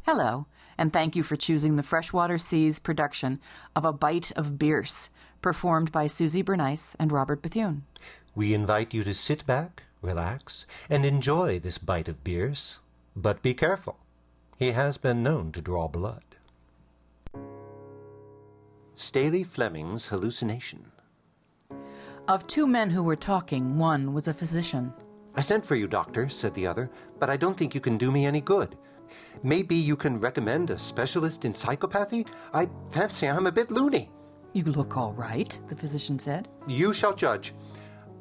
Hello, and thank you for choosing the Freshwater Seas production of A Bite of Bierce, performed by Susie Berneis and Robert Bethune. We invite you to sit back, relax, and enjoy this bite of Bierce. But be careful. He has been known to draw blood. Staley Fleming's Hallucination. Of two men who were talking, one was a physician. "I sent for you, doctor," said the other, "but I don't think you can do me any good. Maybe you can recommend a specialist in psychopathy? I fancy I'm a bit loony." "You look all right," the physician said. "You shall judge.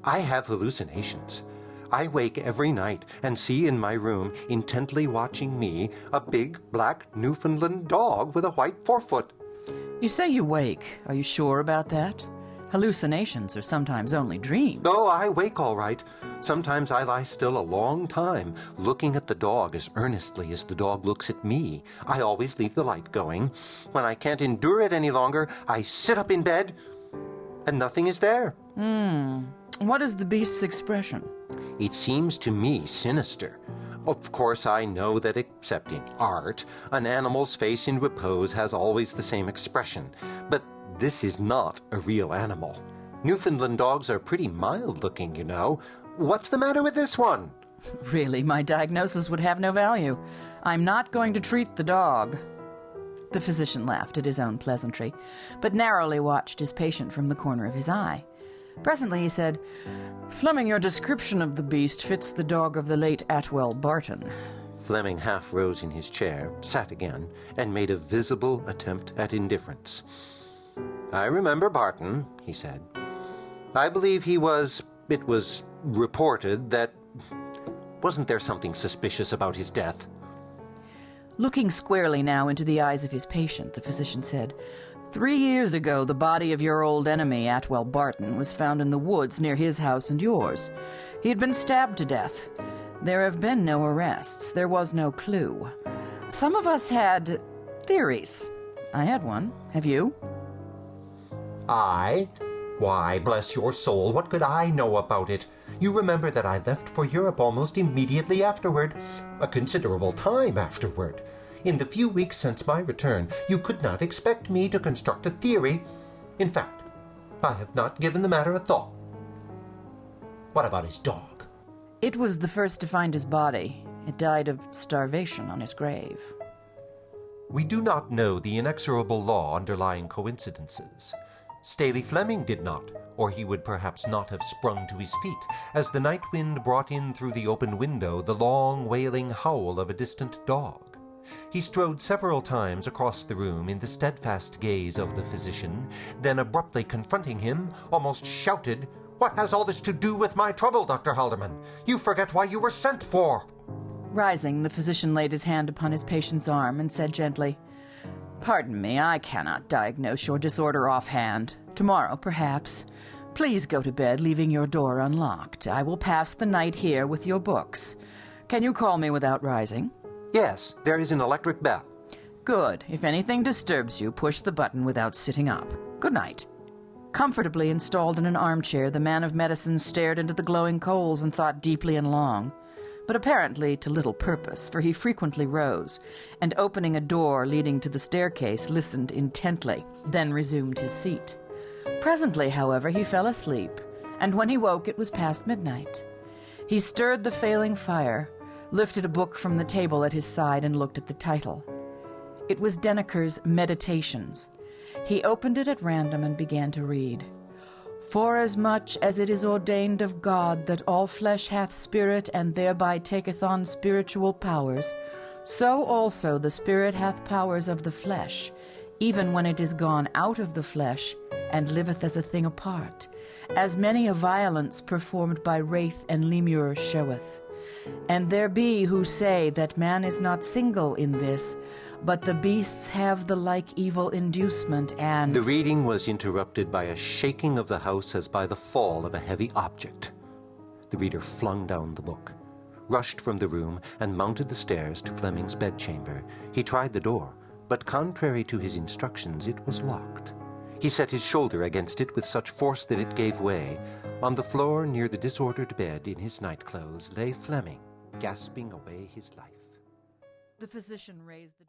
I have hallucinations. I wake every night and see in my room, intently watching me, a big black Newfoundland dog with a white forefoot." "You say you wake. Are you sure about that? Hallucinations are sometimes only dreams." "Oh, I wake all right. Sometimes I lie still a long time, looking at the dog as earnestly as the dog looks at me. I always leave the light going. When I can't endure it any longer, I sit up in bed, and nothing is there." What is the beast's expression?" "It seems to me sinister. Of course, I know that except in art, an animal's face in repose has always the same expression. But this is not a real animal. Newfoundland dogs are pretty mild-looking, you know. What's the matter with this one?" "Really, my diagnosis would have no value. I'm not going to treat the dog." The physician laughed at his own pleasantry, but narrowly watched his patient from the corner of his eye. Presently he said, "Fleming, your description of the beast fits the dog of the late Atwell Barton." Fleming half rose in his chair, sat again, and made a visible attempt at indifference. "I remember Barton," he said. "I believe it was reported that... Wasn't there something suspicious about his death?" Looking squarely now into the eyes of his patient, the physician said, 3 years ago, the body of your old enemy, Atwell Barton, was found in the woods near his house and yours. He had been stabbed to death. There have been no arrests. There was no clue. Some of us had theories. I had one. Have you?" "I? Why, bless your soul, what could I know about it? You remember that I left for Europe almost immediately afterward, a considerable time afterward. In the few weeks since my return, you could not expect me to construct a theory. In fact, I have not given the matter a thought. What about his dog?" "It was the first to find his body. It died of starvation on his grave." We do not know the inexorable law underlying coincidences. Staley Fleming did not, or he would perhaps not have sprung to his feet, as the night wind brought in through the open window the long, wailing howl of a distant dog. He strode several times across the room in the steadfast gaze of the physician, then abruptly confronting him, almost shouted, "What has all this to do with my trouble, Dr. Halderman? You forget why you were sent for." Rising, the physician laid his hand upon his patient's arm and said gently, "Pardon me, I cannot diagnose your disorder offhand. Tomorrow, perhaps. Please go to bed, leaving your door unlocked. I will pass the night here with your books. Can you call me without rising?" "Yes, there is an electric bell." "Good. If anything disturbs you, push the button without sitting up. Good night." Comfortably installed in an armchair, the man of medicine stared into the glowing coals and thought deeply and long, but apparently to little purpose, for he frequently rose, and opening a door leading to the staircase, listened intently, then resumed his seat. Presently, however, he fell asleep, and when he woke it was past midnight. He stirred the failing fire, lifted a book from the table at his side, and looked at the title. It was Denneker's Meditations. He opened it at random and began to read. "Forasmuch as it is ordained of God that all flesh hath spirit, and thereby taketh on spiritual powers, so also the spirit hath powers of the flesh, even when it is gone out of the flesh, and liveth as a thing apart, as many a violence performed by wraith and lemure showeth. And there be who say that man is not single in this, but the beasts have the like evil inducement, and—" The reading was interrupted by a shaking of the house as by the fall of a heavy object. The reader flung down the book, rushed from the room, and mounted the stairs to Fleming's bedchamber. He tried the door, but contrary to his instructions, it was locked. He set his shoulder against it with such force that it gave way. On the floor near the disordered bed in his nightclothes lay Fleming, gasping away his life. The physician raised the